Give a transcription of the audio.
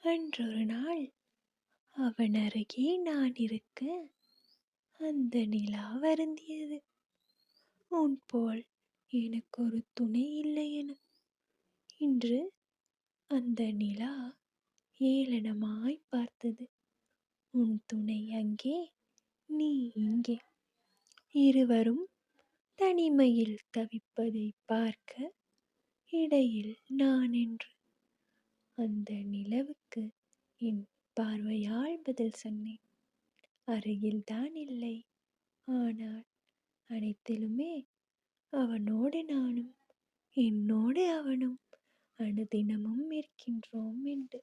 அன்றொரு நாள் அவன் அருகே நான் இருக்க அந்த நிலா வருந்தியது. உன் போல் எனக்கொரு துணை இல்லை என. இன்று அந்த நிலா ஏளனமாய் பார்த்தது. உன் துணை அங்கே, நீ இங்கே, இருவரும் தனிமையில் தவிப்பதை பார்க்க இடையில் நான் என்று. அந்த நிலவுக்கு என் பார்வையால் பதில் சொன்னேன். அருகில்தான் இல்லை, ஆனால் அனைத்திலுமே அவனோடு நானும், என்னோடு அவனும் அனுதினமும் இருக்கின்றோம் என்று.